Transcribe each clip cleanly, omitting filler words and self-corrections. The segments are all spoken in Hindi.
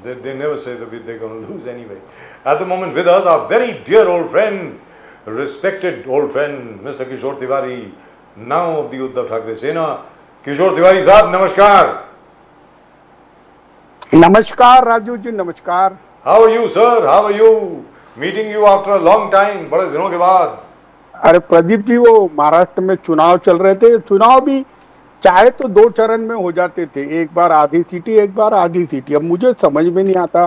They never say that they're going to lose anyway. At the moment with us, our very dear old friend, respected old friend, Mr. Kishore Tiwari, now of the Uddhav Thackeray Sena. Kishore Tiwari साहब नमस्कार. नमस्कार राजू जी, नमस्कार. How are you, sir? How are you? Meeting you after a long time, बड़े दिनों के बाद. अरे प्रदीप जी, वो महाराष्ट्र में चुनाव चल रहे थे. चुनाव भी चाहे तो 2 चरण में हो जाते थे, एक बार आधी सीटी, एक बार आधी सीटी. अब मुझे समझ में नहीं आता,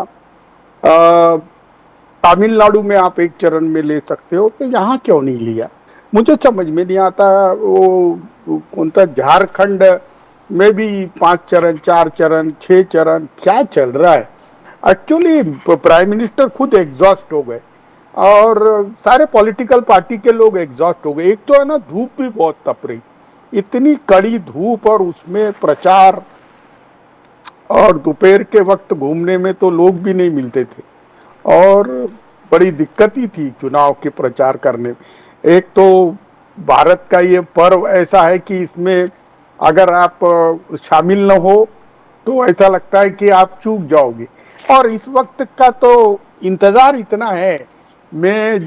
तमिलनाडु में आप 1 चरण में ले सकते हो, तो यहाँ क्यों नहीं लिया? मुझे समझ में नहीं आता. वो कौन सा झारखंड में भी 5 चरण, 4 चरण, 6 चरण, क्या चल रहा है? एक्चुअली प्राइम मिनिस्टर खुद एग्जॉस्ट हो गए और सारे पॉलिटिकल पार्टी के लोग एग्जॉस्ट हो गए. एक तो है ना, धूप भी बहुत तप रही, इतनी कड़ी धूप, और उसमें प्रचार, और दोपहर के वक्त घूमने में तो लोग भी नहीं मिलते थे और बड़ी दिक्कत ही थी चुनाव के प्रचार करने में. एक तो भारत का ये पर्व ऐसा है कि इसमें अगर आप शामिल न हो तो ऐसा लगता है कि आप चूक जाओगे. और इस वक्त का तो इंतजार इतना है. मैं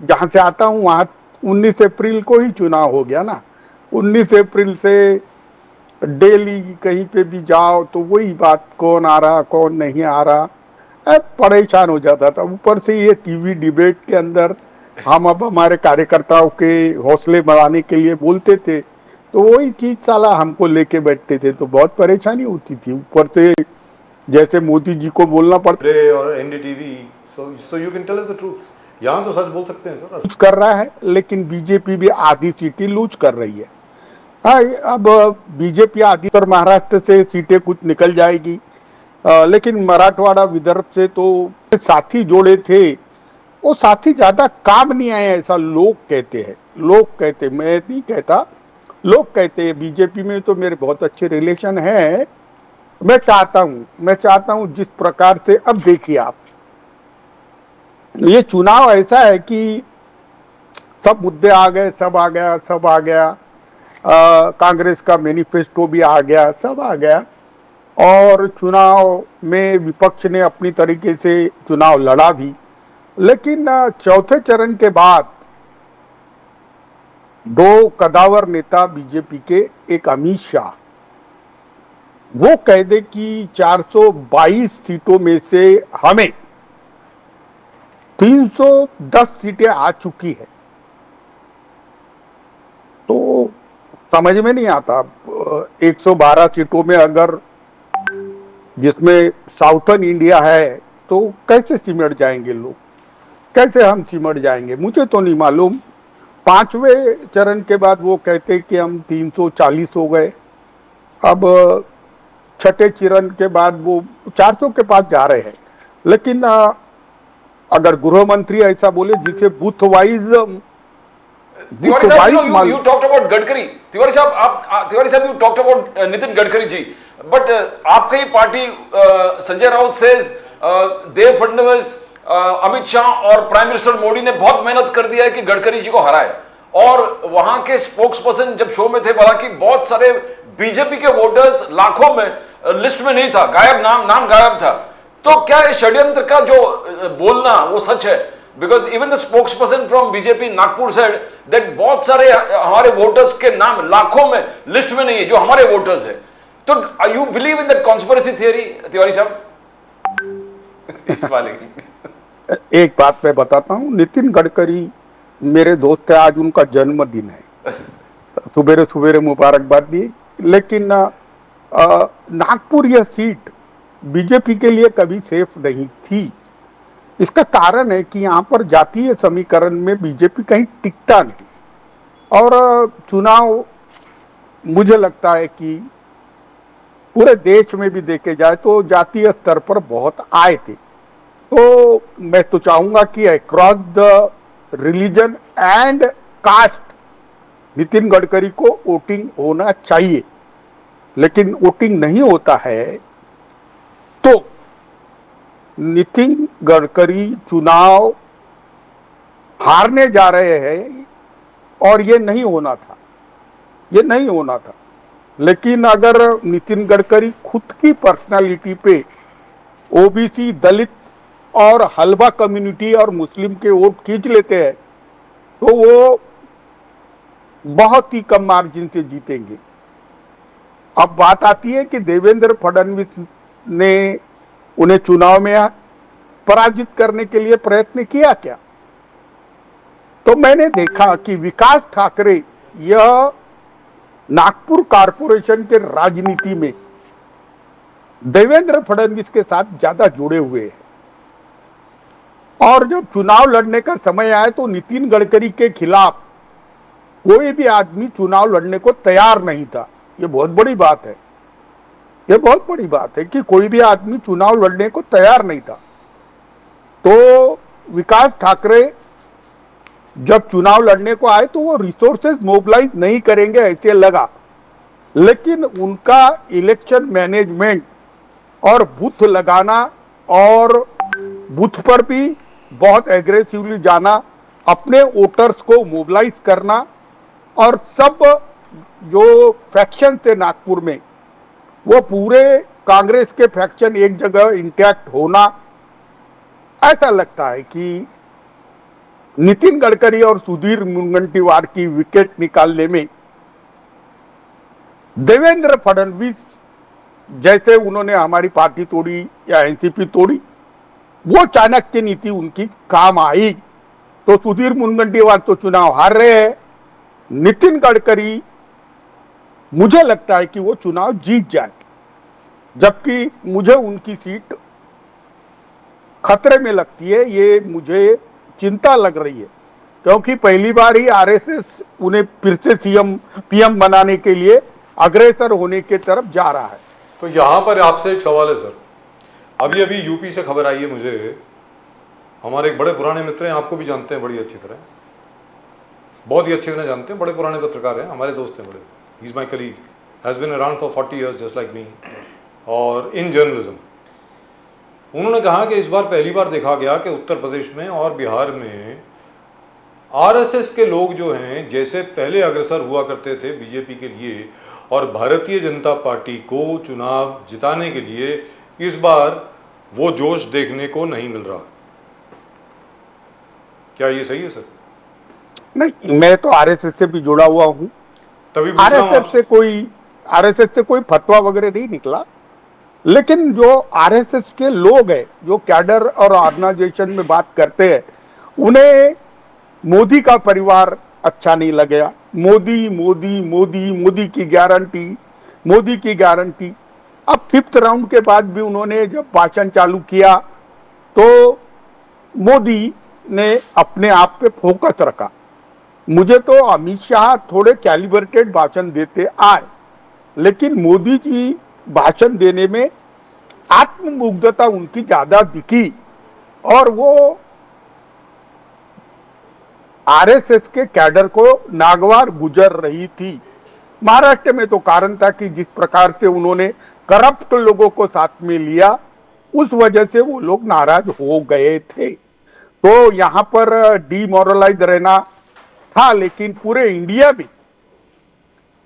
जहाँ से आता हूँ वहाँ 19 अप्रैल को ही चुनाव हो गया ना. 19 अप्रैल से डेली कहीं पे भी जाओ तो वही बात, कौन आ रहा कौन नहीं आ रहा, परेशान हो जाता था. ऊपर से ये टीवी डिबेट के अंदर हम अब हमारे कार्यकर्ताओं के हौसले बढ़ाने के लिए बोलते थे, तो वही चीज साला हमको लेके बैठते थे, तो बहुत परेशानी होती थी. ऊपर से जैसे मोदी जी को बोलना पड़ता और NDTV, so you can tell us the truth. यहाँ तो सच बोल सकते हैं सर. लूज कर रहा है, लेकिन बीजेपी भी आधी सीटें लूज कर रही है. हाँ, अब बीजेपी आधी पर महाराष्ट्र से सीटें कुछ निकल जाएगी, लेकिन मराठवाड़ा विदर्भ से तो साथी जोड़े थे, वो साथी ज्यादा काम नहीं आए ऐसा लोग कहते हैं. लोग कहते, मैं नहीं कहता, लोग कहते हैं. बीजेपी में तो मेरे बहुत अच्छे रिलेशन है. मैं चाहता हूं जिस प्रकार से, अब देखिए आप, ये चुनाव ऐसा है कि सब मुद्दे आ गए, सब आ गया. कांग्रेस का मैनिफेस्टो भी आ गया, सब आ गया, और चुनाव में विपक्ष ने अपनी तरीके से चुनाव लड़ा भी. लेकिन चौथे चरण के बाद 2 कदावर नेता बीजेपी के, एक अमित शाह, वो कह दे कि 422 सीटों में से हमें 310 सीटें आ चुकी है, तो समझ में नहीं आता. 112 सीटों में अगर, जिसमें साउथर्न इंडिया है, तो कैसे सिमट जाएंगे लोग, कैसे हम सिमट जाएंगे? मुझे तो नहीं मालूम. 5वें चरण के बाद वो कहते कि हम 340 हो गए. अब 6ठे चरण के बाद वो 400 के पास जा रहे हैं. लेकिन अगर गृह मंत्री ऐसा बोले जिसे बूथ वाइज, तिवारी साहब, you talked about Gadkari. Tiwari साहब, you talked about Nitin Gadkari ji, but आपकी पार्टी संजय राउत says देव फडणवीस, अमित शाह और प्राइम मिनिस्टर मोदी ने बहुत मेहनत कर दिया है कि गडकरी जी को हराए. और वहां के स्पोक्स पर्सन जब शो में थे, बोला कि बहुत सारे बीजेपी के वोटर्स लाखों में लिस्ट में नहीं था, गायब, नाम गायब था. तो क्या षड्यंत्र का जो बोलना वो सच है? Because even the spokes person from BJP Nagpur said that बहुत सारे हमारे वोटर्स के नाम लाखों में लिस्ट में नहीं है जो हमारे वोटर्स है. तो you believe in that conspiracy theory, Tiwari साहब? इस वाले एक बात मैं बताता हूँ. नितिन गडकरी मेरे दोस्त है, आज उनका जन्मदिन है, सुबेरे सुबेरे मुबारकबाद दी. लेकिन नागपुर यह सीट बीजेपी के लिए कभी सेफ नहीं थी. इसका कारण है कि यहाँ पर जातीय समीकरण में बीजेपी कहीं टिकता नहीं, और चुनाव मुझे लगता है कि पूरे देश में भी देखे जाए तो जातीय स्तर पर बहुत आए थे. तो मैं तो चाहूंगा कि across the religion and caste Nitin Gadkari को वोटिंग होना चाहिए. लेकिन वोटिंग नहीं होता है तो नितिन गडकरी चुनाव हारने जा रहे हैं, और ये नहीं होना था. लेकिन अगर नितिन गडकरी खुद की पर्सनालिटी पे ओबीसी, दलित और हलवा कम्युनिटी और मुस्लिम के वोट खींच लेते हैं तो वो बहुत ही कम मार्जिन से जीतेंगे। अब बात आती है कि देवेंद्र फडणवीस ने उन्हें चुनाव में पराजित करने के लिए प्रयत्न किया क्या? तो मैंने देखा कि विकास ठाकरे यह नागपुर कारपोरेशन के राजनीति में देवेंद्र फडणवीस के साथ ज्यादा जुड़े हुए हैं और जब चुनाव लड़ने का समय आया तो नितिन गडकरी के खिलाफ कोई भी आदमी चुनाव लड़ने को तैयार नहीं था। यह बहुत बड़ी बात है, यह बहुत बड़ी बात है कि कोई भी आदमी चुनाव लड़ने को तैयार नहीं था। तो विकास ठाकरे जब चुनाव लड़ने को आए तो वो रिसोर्सेज मोबिलाइज नहीं करेंगे ऐसे लगा, लेकिन उनका इलेक्शन मैनेजमेंट और बूथ लगाना और बूथ पर भी बहुत एग्रेसिवली जाना, अपने वोटर्स को मोबिलाइज करना और सब जो फैक्शन थे नागपुर में वो पूरे कांग्रेस के फैक्शन एक जगह इंटैक्ट होना, ऐसा लगता है कि नितिन गडकरी और सुधीर मुनगंटीवार की विकेट निकालने में देवेंद्र फडणवीस जैसे उन्होंने हमारी पार्टी तोड़ी या एनसीपी तोड़ी, वो चाणक्य नीति उनकी काम आई। तो सुधीर मुनगंटीवार तो चुनाव हार रहे हैं, नितिन गडकरी मुझे लगता है कि वो चुनाव जीत जाए, जबकि मुझे उनकी सीट खतरे में लगती है। ये मुझे चिंता लग रही है क्योंकि पहली बार ही आरएसएस उन्हें फिर से पीएम बनाने के लिए अग्रसर होने की तरफ जा रहा है। तो यहाँ पर आपसे एक सवाल है सर, अभी अभी यूपी से खबर आई है मुझे, हमारे एक बड़े पुराने मित्र हैं, आपको भी जानते हैं बड़ी अच्छी तरह, बहुत ही अच्छी तरह जानते हैं, बड़े पुराने पत्रकार हैं, हमारे दोस्त हैं बड़े, he is my colleague, has been around for 40 years just like me और इन जर्नलिज्म। उन्होंने कहा कि इस बार पहली बार देखा गया कि उत्तर प्रदेश में और बिहार में आरएसएस के लोग जो हैं जैसे पहले अग्रसर हुआ करते थे बीजेपी के लिए और भारतीय जनता पार्टी को चुनाव जिताने के लिए, इस बार वो जोश देखने को नहीं मिल रहा। क्या ये सही है सर? नहीं, मैं तो आरएसएस से भी जुड़ा हुआ हूं, तभी आरएसएस से कोई फतवा वगैरह नहीं निकला, लेकिन जो आरएसएस के लोग हैं जो कैडर और ऑर्गेनाइजेशन में बात करते हैं, उन्हें मोदी का परिवार अच्छा नहीं लगेगा। मोदी मोदी मोदी मोदी की गारंटी, मोदी की गारंटी। अब 5th राउंड के बाद भी उन्होंने जब भाषण चालू किया तो मोदी ने अपने आप पे फोकस रखा। मुझे तो अमित शाह थोड़े कैलिब्रेटेड भाषण देते आए, लेकिन मोदी जी भाषण देने में आत्ममुग्धता उनकी ज्यादा दिखी और वो आरएसएस के कैडर को नागवार गुजर रही थी। महाराष्ट्र में तो कारण था कि जिस प्रकार से उन्होंने करप्ट लोगों को साथ में लिया, उस वजह से वो लोग नाराज हो गए थे। तो यहाँ पर डीमोरलाइज रहना था, लेकिन पूरे इंडिया में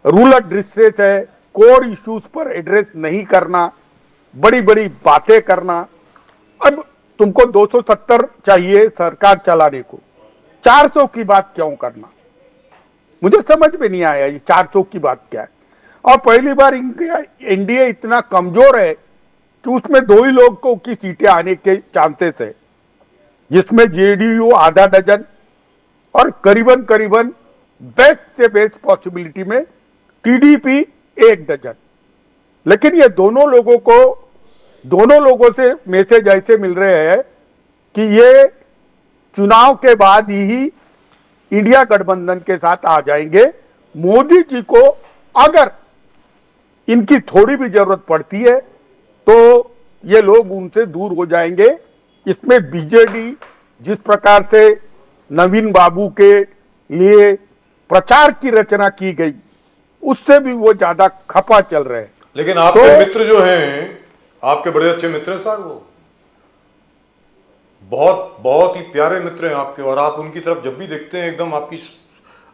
रूरल डिस्ट्रेस है, कोर इश्यूज पर एड्रेस नहीं करना, बड़ी बड़ी बातें करना। अब तुमको 270 चाहिए सरकार चलाने को, 400 की बात क्यों करना? मुझे समझ में नहीं आया ये 400 की बात क्या है। और पहली बार इनका एनडीए इतना कमजोर है कि उसमें 2 ही लोग को की सीटें आने के चांसेस है, जिसमें जेडीयू आधा डजन और करीबन करीबन बेस्ट से बेस्ट पॉसिबिलिटी में टीडीपी 1 डजन। लेकिन ये दोनों लोगों से मैसेज ऐसे मिल रहे हैं कि ये चुनाव के बाद ही इंडिया गठबंधन के साथ आ जाएंगे। मोदी जी को अगर इनकी थोड़ी भी जरूरत पड़ती है तो ये लोग उनसे दूर हो जाएंगे। इसमें बीजेडी जिस प्रकार से नवीन बाबू के लिए प्रचार की रचना की गई, उससे भी वो ज्यादा खपा चल रहे हैं। लेकिन आपके मित्र जो हैं, आपके बड़े अच्छे मित्र हैं सर, वो बहुत ही प्यारे मित्र हैं आपके, और आप उनकी तरफ जब भी देखते हैं एकदम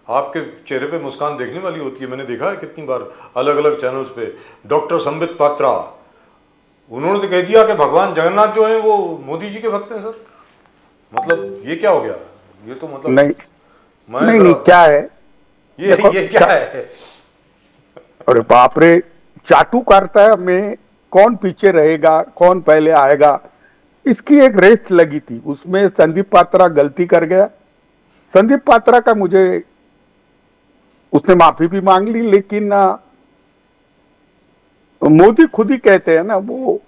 आपके चेहरे पे मुस्कान देखने वाली होती है। मैंने देखा है कितनी बार अलग अलग चैनल्स पे। डॉक्टर संबित पात्रा, उन्होंने तो कह दिया कि भगवान जगन्नाथ जो है वो मोदी जी के भक्त हैं सर। मतलब ये क्या हो गया? ये तो मतलब नहीं मैं नहीं जरा- नहीं, क्या है, देखो, ये क्या है? अरे बाप रे, चाटुकारिता में कौन पीछे रहेगा, कौन पहले आएगा, इसकी एक रेस लगी थी। उसमें संदीप पात्रा गलती कर गया। संदीप पात्रा का मुझे, उसने माफी भी मांग ली, लेकिन मोदी खुद ही कहते हैं ना, वो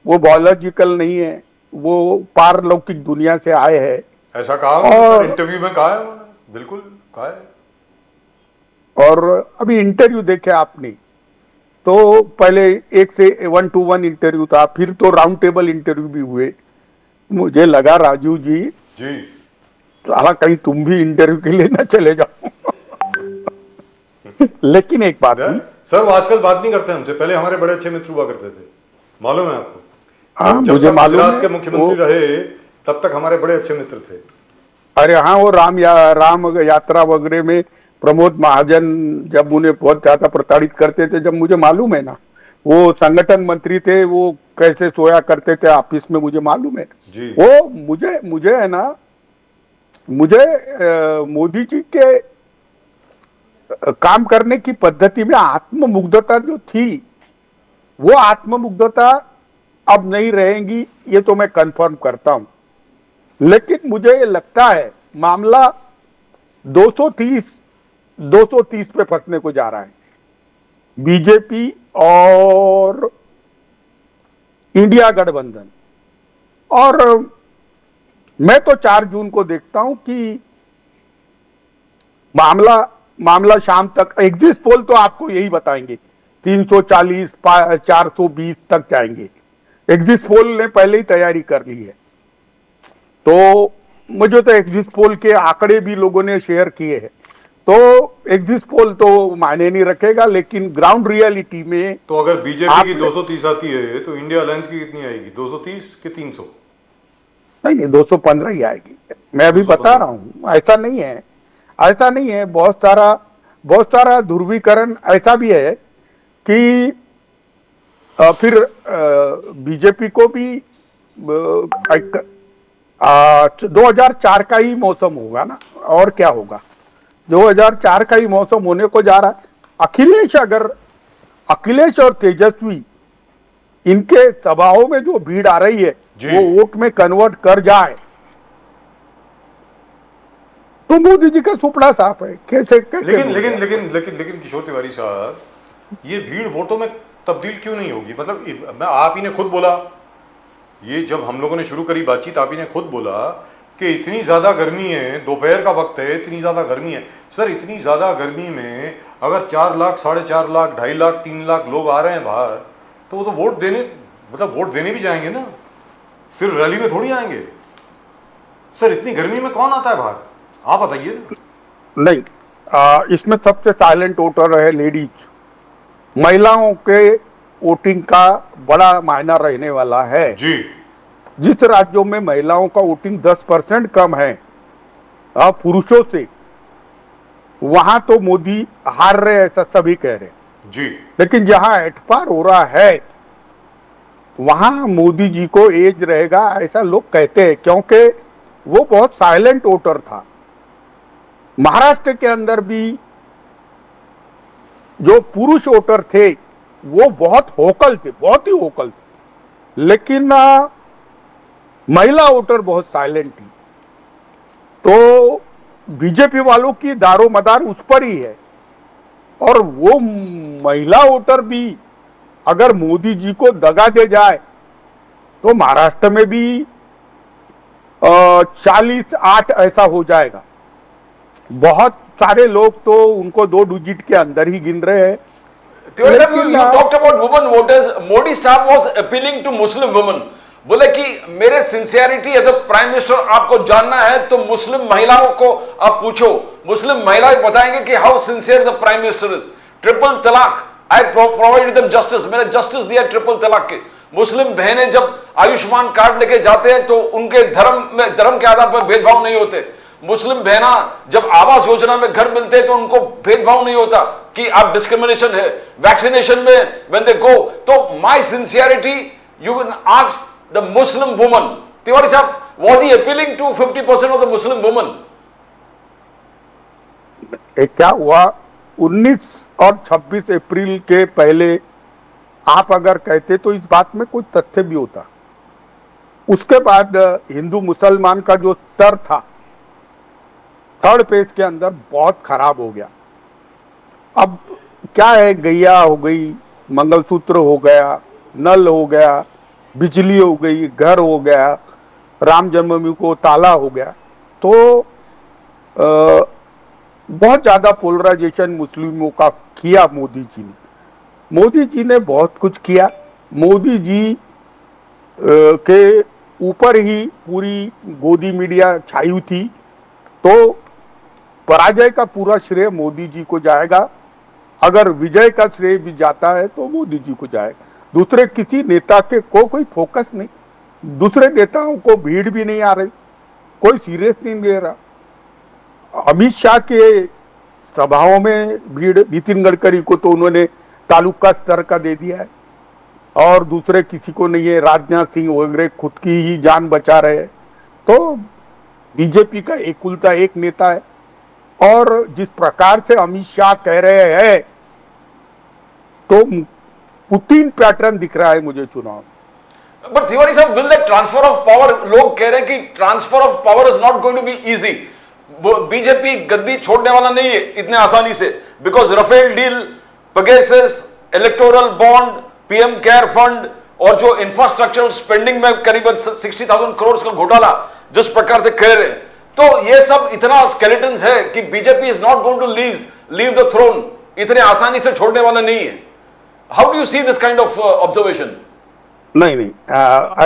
बायोलॉजिकल नहीं है, वो पारलौकिक दुनिया से आए हैं। ऐसा कहा उन्होंने और- सर, इंटरव्यू में कहा है उन्होंने, बिल्कुल कहा है। और अभी इंटरव्यू देखे आपने तो पहले एक से 1-to-1 इंटरव्यू था, फिर तो राउंड टेबल इंटरव्यू भी हुए। मुझे लगा राजू जी जी साला कहीं तुम भी इंटरव्यू के लिए ना चले जाओ। लेकिन एक बात हुई, सर वो आजकल बात नहीं करते हमसे, पहले हमारे बड़े अच्छे मित्र हुआ करते थे, मालूम है आपको? हाँ जब मुझे तक मालूम गुजरात है के मुख्यमंत्री वो, रहे तब तक हमारे बड़े अच्छे मित्र थे। अरे हाँ, वो राम यात्रा वगैरह में प्रमोद महाजन जब उन्हें बहुत ज्यादा प्रताड़ित करते थे, जब मुझे मालूम है ना, वो संगठन मंत्री थे, वो कैसे सोया करते थे ऑफिस में, मुझे मालूम है। जी वो मुझे है ना, मुझे मोदी जी के काम करने की पद्धति में आत्ममुग्धता जो थी, वो आत्ममुग्धता अब नहीं रहेगी, ये तो मैं कंफर्म करता हूं। लेकिन मुझे लगता है मामला 230 पे फंसने को जा रहा है। बीजेपी और इंडिया गठबंधन, और मैं तो 4 जून को देखता हूं कि मामला शाम तक, एग्जिट पोल तो आपको यही बताएंगे 340 420 तक जाएंगे। एग्जिट पोल ने पहले ही तैयारी कर ली है। तो मुझे तो एग्जिट पोल के आंकड़े भी लोगों ने शेयर किए हैं, तो एग्जिट पोल तो मायने नहीं रखेगा, लेकिन ग्राउंड रियलिटी में तो अगर बीजेपी की 230 आती है तो इंडिया अलायंस की कितनी आएगी? 230 कि 300? नहीं 215 ही आएगी। मैं अभी बता रहा हूं, ऐसा नहीं है, ऐसा नहीं है। बहुत सारा ध्रुवीकरण ऐसा भी है कि फिर बीजेपी को भी 2004 का ही मौसम होगा ना, और क्या होगा? 2004 का ही मौसम होने को जा रहा है। अगर अखिलेश और तेजस्वी, इनके सभाओं में जो भीड़ आ रही है वो वोट में कन्वर्ट कर जाए तो मोदी जी का सुपड़ा साफ है। कैसे लेकिन किशोर तिवारी साहब, ये भीड़ वोटों में तब्दील क्यों नहीं होगी? मतलब मैं, आप ही ने खुद बोला, ये जब हम लोगों ने शुरू करी बातचीत, आप ही ने खुद बोला कि इतनी ज्यादा गर्मी है, दोपहर का वक्त है, इतनी ज्यादा गर्मी है। सर इतनी ज्यादा गर्मी में अगर 4 लाख, 4.5 लाख, 2.5 लाख, 3 लाख लोग आ रहे हैं बाहर, तो वो तो वोट देने भी जाएंगे ना, सिर्फ रैली में थोड़ी आएंगे। सर इतनी गर्मी में कौन आता है बाहर, आप बताइए। नहीं, इसमें सबसे साइलेंट वोटर है लेडीज। महिलाओं के वोटिंग का बड़ा मायना रहने वाला है जी। जिस राज्यों में महिलाओं का वोटिंग 10% कम है पुरुषों से, वहां तो मोदी हार रहे, ऐसा सभी कह रहे हैं जी। लेकिन जहां एटपार हो रहा है वहां मोदी जी को एज रहेगा, ऐसा लोग कहते हैं, क्योंकि वो बहुत साइलेंट वोटर था। महाराष्ट्र के अंदर भी जो पुरुष वोटर थे वो बहुत होकल थे, बहुत ही होकल थे, लेकिन महिला वोटर बहुत साइलेंट थी। तो बीजेपी वालों की दारो मदार उस पर ही है, और वो महिला वोटर भी अगर मोदी जी को दगा दे जाए तो महाराष्ट्र में भी 40-8 ऐसा हो जाएगा। बहुत सारे लोग तो उनको 2 डिजिट के अंदर ही गिन रहे हैं। तिवारी साहब, you talked about women voters. Modi साहब was appealing to Muslim women. बोले कि मेरे sincerity as a prime minister आपको जानना है तो मुस्लिम महिलाओं को आप पूछो, मुस्लिम महिलाएं बताएंगे कि how sincere the prime minister is. Triple तलाक, आई प्रोवाइडेड देम जस्टिस, मैंने जस्टिस दिया ट्रिपल तलाक के। मुस्लिम बहनें जब आयुष्मान कार्ड लेके जाते हैं तो उनके धर्म के आधार पर भेदभाव नहीं होते। मुस्लिम बहना जब आवास योजना में घर मिलते हैं तो उनको भेदभाव नहीं होता कि आप डिस्क्रिमिनेशन है। वैक्सीनेशन में व्हेन दे गो, तो my sincerity You can ask the Muslim woman. Tiwari Sahab, was he appealing to 50% of the Muslim women? क्या हुआ 19 और 26 अप्रैल के पहले आप अगर कहते तो इस बात में कुछ तथ्य भी होता। उसके बाद हिंदू मुसलमान का जो स्तर था थर्ड पेज के अंदर बहुत खराब हो गया। अब क्या है, गैया हो गई, मंगलसूत्र हो गया, नल हो गया, बिजली हो गई, घर हो गया, राम जन्मभूमि को ताला हो गया। तो बहुत ज्यादा पोलराइजेशन मुस्लिमों का किया मोदी जी ने। मोदी जी ने बहुत कुछ किया। मोदी जी के ऊपर ही पूरी गोदी मीडिया छाई हुई थी। तो पराजय का पूरा श्रेय मोदी जी को जाएगा। अगर विजय का श्रेय भी जाता है तो मोदी जी को जाएगा। दूसरे किसी नेता के को कोई फोकस नहीं, दूसरे नेताओं को भीड़ भी नहीं आ रही, कोई सीरियस नहीं ले रहा। अमित शाह के सभाओं में भीड़, नितिन गडकरी को तो उन्होंने तालुका स्तर का दे दिया है और दूसरे किसी को नहीं है। राजनाथ सिंह वगैरह खुद की ही जान बचा रहे हैं। तो बीजेपी का एकलौता एक नेता है और जिस प्रकार से अमित शाह कह रहे हैं तो पुतिन पैटर्न दिख रहा है मुझे चुनाव। But Tiwari Sahab, will that transfer of power, लोग कह रहे हैं कि transfer of power is not going to be easy. BJP गद्दी छोड़ने वाला नहीं है इतने आसानी से, because Rafale deal, Pegasus, electoral bond, PM care fund और जो इंफ्रास्ट्रक्चरल स्पेंडिंग में करीबन 60,000 करोड़ का घोटाला जिस प्रकार से कह रहे हैं, तो ये सब इतना स्केलेटन्स है कि BJP is not going to leave the throne, इतने आसानी से छोड़ने वाला नहीं है। How do you see this kind of observation? नहीं,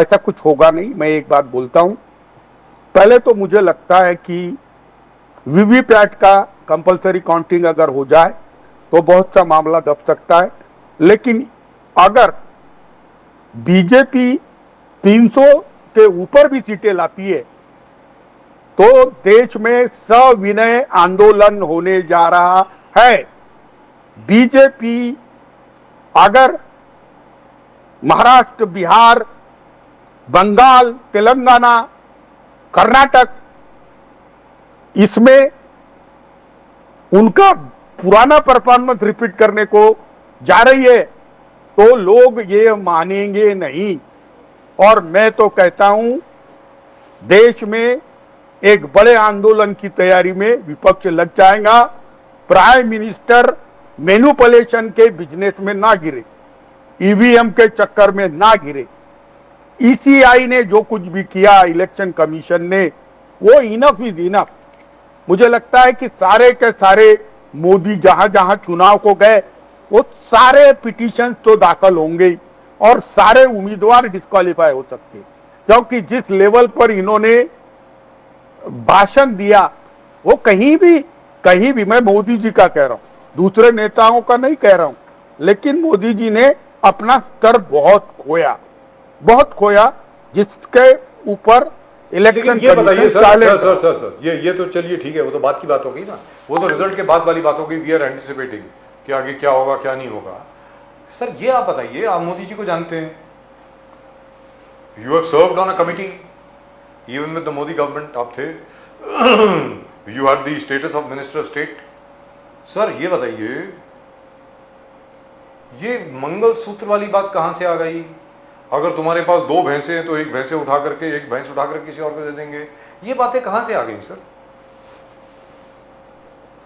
ऐसा कुछ होगा नहीं। मैं एक बात बोलता हूं, पहले तो मुझे लगता है कि वीवीपैट का कंपलसरी काउंटिंग अगर हो जाए तो बहुत सा मामला दब सकता है। लेकिन अगर बीजेपी 300 के ऊपर भी सीटें लाती है तो देश में सविनय आंदोलन होने जा रहा है। बीजेपी अगर महाराष्ट्र, बिहार, बंगाल, तेलंगाना, कर्नाटक इसमें उनका पुराना परफॉर्मेंस रिपीट करने को जा रही है तो लोग ये मानेंगे नहीं। और मैं तो कहता हूं देश में एक बड़े आंदोलन की तैयारी में विपक्ष लग जाएगा। प्राइम मिनिस्टर मैनिपुलेशन के बिजनेस में ना गिरे, ईवीएम के चक्कर में ना गिरे। ईसीआई ने जो कुछ भी किया, इलेक्शन कमीशन ने, वो इनफ इज इनफ। मुझे लगता है कि सारे के सारे मोदी जहां जहां चुनाव को गए वो सारे पिटीशन तो दाखिल होंगे और सारे उम्मीदवार डिस्क्वालीफाई हो सकते हैं, क्योंकि जिस लेवल पर इन्होंने भाषण दिया वो कहीं भी मैं मोदी जी का कह रहा हूं, दूसरे नेताओं का नहीं कह रहा हूं, लेकिन मोदी जी ने अपना स्तर बहुत खोया जिसके ऊपर इलेक्शन ये बताइए सर, ये तो चलिए ठीक है, वो तो बात की बात हो गई ना, वो तो रिजल्ट के बाद वाली बात हो गई। वी आर एंटिसिपेटिंग कि आगे क्या होगा क्या नहीं होगा। सर ये आप बताइए, आप मोदी जी को जानते हैं, you have served on a committee even with the Modi government, आप थे, you had the status of minister of state. Sir ये बताइए, ये मंगलसूत्र वाली बात कहां से आ गई? अगर तुम्हारे पास 2 भैंसे हैं तो एक भैंस उठा करके किसी और को दे देंगे, ये बातें कहां से आ गई सर?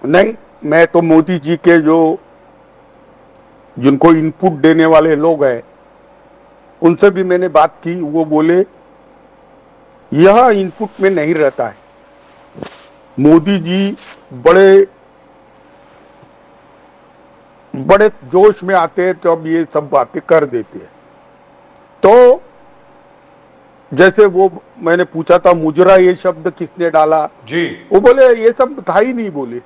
नहीं, मैं तो मोदी जी के जिनको इनपुट देने वाले लोग हैं उनसे भी मैंने बात की। वो बोले यह इनपुट में नहीं रहता है, मोदी जी बड़े जोश में आते हैं तो अब ये सब बातें कर देते हैं। तो जैसे वो मैंने पूछा था मुजरा ये शब्द किसने डाला जी, वो बोले ये सब था ही नहीं। बोले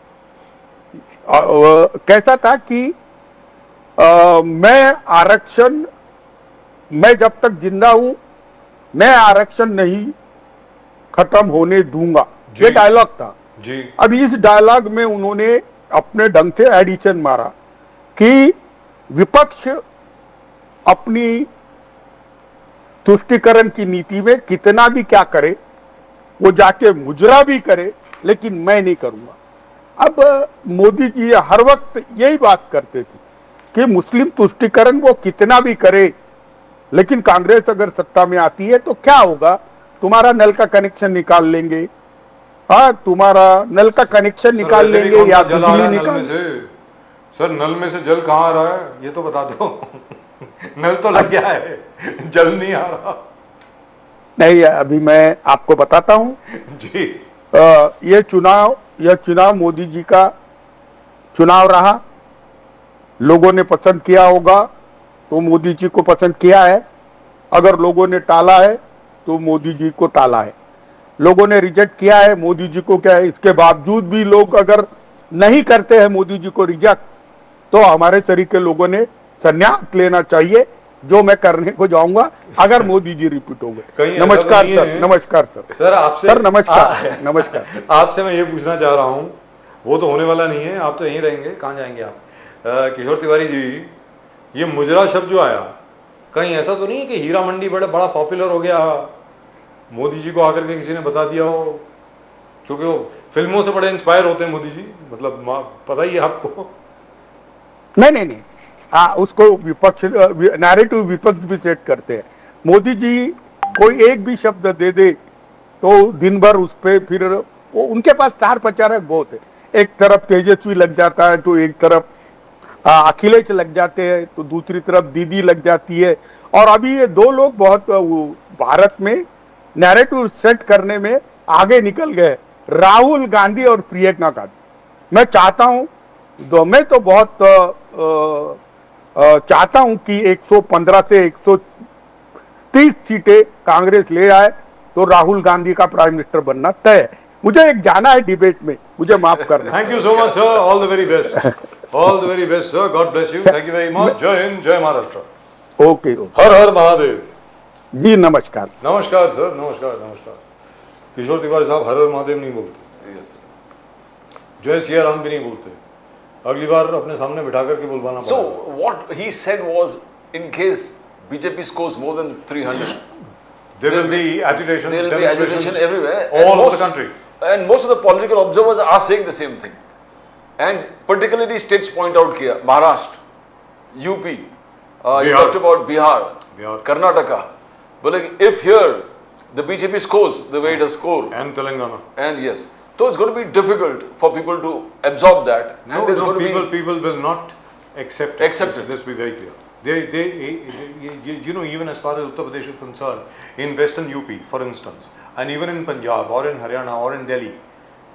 कैसा था कि मैं जब तक जिंदा हूं मैं आरक्षण नहीं खत्म होने दूंगा, ये डायलॉग था जी। अब इस डायलॉग में उन्होंने अपने ढंग से एडिशन मारा कि विपक्ष अपनी तुष्टिकरण की नीति में कितना भी क्या करे, वो जाके मुजरा भी करे, लेकिन मैं नहीं करूंगा। अब मोदी जी हर वक्त यही बात करते थे कि मुस्लिम तुष्टिकरण वो कितना भी करे, लेकिन कांग्रेस अगर सत्ता में आती है तो क्या होगा, तुम्हारा नल का कनेक्शन निकाल लेंगे। हाँ, तुम्हारा नल का कनेक्शन निकाल वैसे भी लेंगे कौन या सा जल आ बिजली रहा है नल निकाल। में से? सर नल में से जल कहाँ आ रहा है ये तो बता दो। नल तो लग गया है, जल नहीं आ रहा। नहीं, अभी मैं आपको बताता हूं। जी यह चुनाव मोदी जी का चुनाव रहा। लोगों ने पसंद किया होगा तो मोदी जी को पसंद किया है, अगर लोगों ने टाला है तो मोदी जी को टाला है। लोगों ने रिजेक्ट किया है मोदी जी को, क्या है, इसके बावजूद भी लोग अगर नहीं करते हैं मोदी जी को रिजेक्ट, तो हमारे तरीके लोगों ने संन्यास लेना चाहिए, जो मैं करने को जाऊंगा अगर मोदी जी रिपीट हो गए। नमस्कार सर। नमस्कार सर। सर आपसे सर नमस्कार। नमस्कार। आपसे मैं ये पूछना चाह रहा हूँ, वो तो होने वाला नहीं है, आप तो यहीं रहेंगे, कहाँ जाएंगे आप? किशोर तिवारी जी, ये मुजरा शब्द जो आया, कहीं ऐसा तो नहीं है कि हीरा मंडी बड़ा पॉपुलर हो गया, मोदी जी को आकर के किसी ने बता दिया हो? क्योंकि वो फिल्मों से बड़े इंस्पायर होते हैं मोदी जी, मतलब पता ही है आपको। नहीं, उसको विपक्ष नैरेटिव विपक्ष भी सेट करते हैं। मोदी जी कोई एक भी शब्द दे दे तो दिन भर उस पे फिर वो उनके पास स्टार प्रचारक बहुत है। एक तरफ तेजस्वी लग जाता है तो एक तरफ अखिलेश लग जाते हैं, तो दूसरी तरफ दीदी लग जाती है। और अभी ये दो लोग बहुत भारत में नैरेटिव सेट करने में आगे निकल गए, राहुल गांधी और प्रियंका गांधी। मैं चाहता हूं, मैं तो बहुत चाहता हूं कि 115 से 130 सीटें कांग्रेस ले आए तो राहुल गांधी का प्राइम मिनिस्टर बनना तय है। मुझे एक जाना है डिबेट में, मुझे माफ करना। Thank you so much sir, all the very best, all the very best sir, God bless you, thank you very much, जय हिंद, जय महाराष्ट्र। ओके। हर हर महादेव जी नमस्कार। नमस्कार सर, नमस्कार नमस्कार। किशोर तिवारी साहब हर हर महादेव नहीं बोलते, जय सिया राम भी नहीं बोलते, अगली बार अपने सामने बिठा करके बुलवाना So पड़ेगा। what he said was, in case BJP scores more than 300, There will be agitation, there will be agitation everywhere, all over the country. and most of the political observers are saying the same thing. And particularly states point out here, Maharashtra, UP, you Bihar. talked about Bihar, Bihar. Karnataka. But like, if here the BJP scores the way it has scored, And Telangana. and yes, so it's going to be difficult for people to absorb that. No, and there's no, going to be people will not accept it. Accept it. Let's be very clear. You know, even as far as Uttar Pradesh is concerned, in Western UP, for instance, and even in Punjab or in Haryana or in Delhi,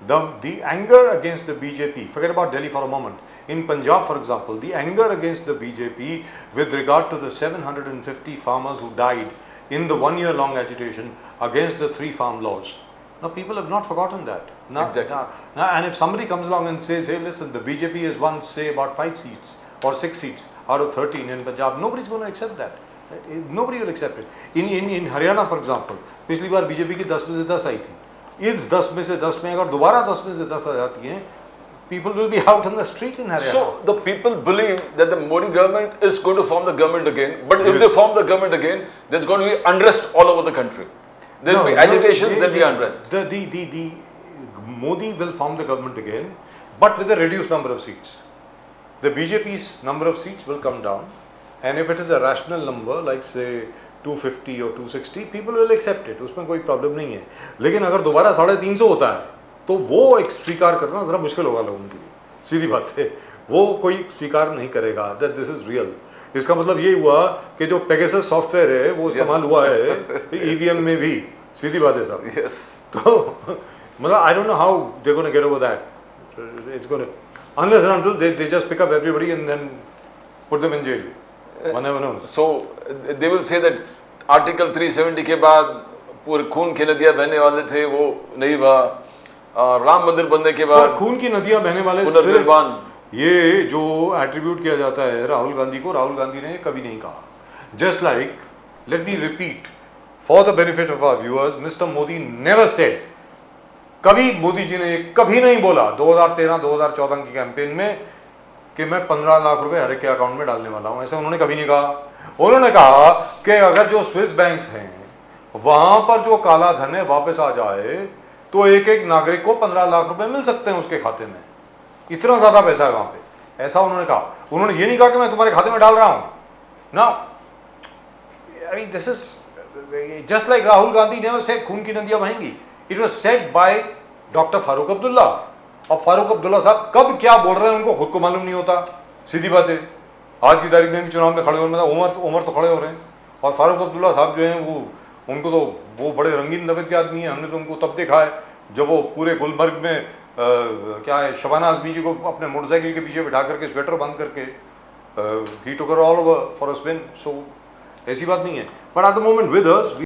the anger against the BJP, forget about Delhi for a moment. In Punjab, for example, the anger against the BJP with regard to the 750 farmers who died in the one-year-long agitation against the 3 farm laws. Now, people have not forgotten that. Now, Exactly. now, and if somebody comes along and says, hey, listen, the BJP has won, say, about 5 seats or 6 seats out of 13 in Punjab, nobody's going to accept that. Nobody will accept it. In Haryana, for example, पिछली बार बीजेपी की 10 में से 10 आई थी। इस 10 में से 10 में अगर दोबारा 10 में से 10 आ जाती हैं, people will be out on the street in Haryana. So the people believe that the Modi government is going to form the government again, but if Yes. they form the government again, there's going to be unrest all over the country. There'll be agitations, there'll be unrest. The Modi will form the government again, but with a reduced number of seats. The BJP's number of seats will come down, and if it is a rational number, like say 250 or 260, people will accept it. उसमें कोई प्रॉब्लम नहीं है। लेकिन अगर दोबारा 350 होता है, तो वो एक स्वीकार करना जरा मुश्किल होगा लोगों के लिए। सीधी बात है, वो कोई स्वीकार नहीं करेगा that this is real. इसका मतलब ये हुआ कि जो पेगासस सॉफ्टवेयर है वो इस्तेमाल हुआ है ईवीएम में भी। सीधी बात है साहब। Yes. तो मतलब I don't know how they're going to get over that. It's going to, unless and until they just pick up everybody and then put them in jail. One never knows. So they will say that Article 370 के बाद पूरे खून की नदियां बहने वाले थे वो नहीं हुआ। राम मंदिर बनने के बाद सर खून की नदियां बहने वाले पुनर्निर्माण, ये जो एट्रीब्यूट किया जाता है राहुल गांधी को, राहुल गांधी ने कभी नहीं कहा। Just like, let me repeat for the benefit of our viewers, mister Modi never said, कभी मोदी जी ने कभी नहीं बोला 2013-2014 की कैंपेन में कि मैं 15 लाख रुपए हर एक के अकाउंट में डालने वाला हूं। ऐसा उन्होंने कभी नहीं कहा। उन्होंने कहा कि अगर जो स्विस बैंक्स हैं वहां पर जो काला धन है वापस आ जाए तो एक एक नागरिक को 15 लाख रुपए मिल सकते हैं उसके खाते में, इतना ज्यादा पैसा है वहां पे, ऐसा उन्होंने कहा। उन्होंने ये नहीं कहा कि मैं तुम्हारे खाते में डाल रहा हूं ना। I mean this is just like Rahul Gandhi never said खून की नदियां बहेंगी, it was said by doctor Farooq Abdullah. और फारूक अब्दुल्ला साहब कब क्या बोल रहे हैं उनको खुद को मालूम नहीं होता, सीधी बात है। आज की तारीख में भी चुनाव में खड़े होने में उमर तो खड़े हो रहे हैं, और फारूक अब्दुल्ला साहब जो हैं उनको तो वो बड़े रंगीन तबीयत के आदमी हैं। हमने तो उनको तब देखा है जब वो पूरे गुलमर्ग में क्या है शबानाज बीजी को अपने मोटरसाइकिल के पीछे बिठा करके स्वेटर बंद करके ही took her all over for a spin. So ऐसी बात नहीं है, but at the moment with us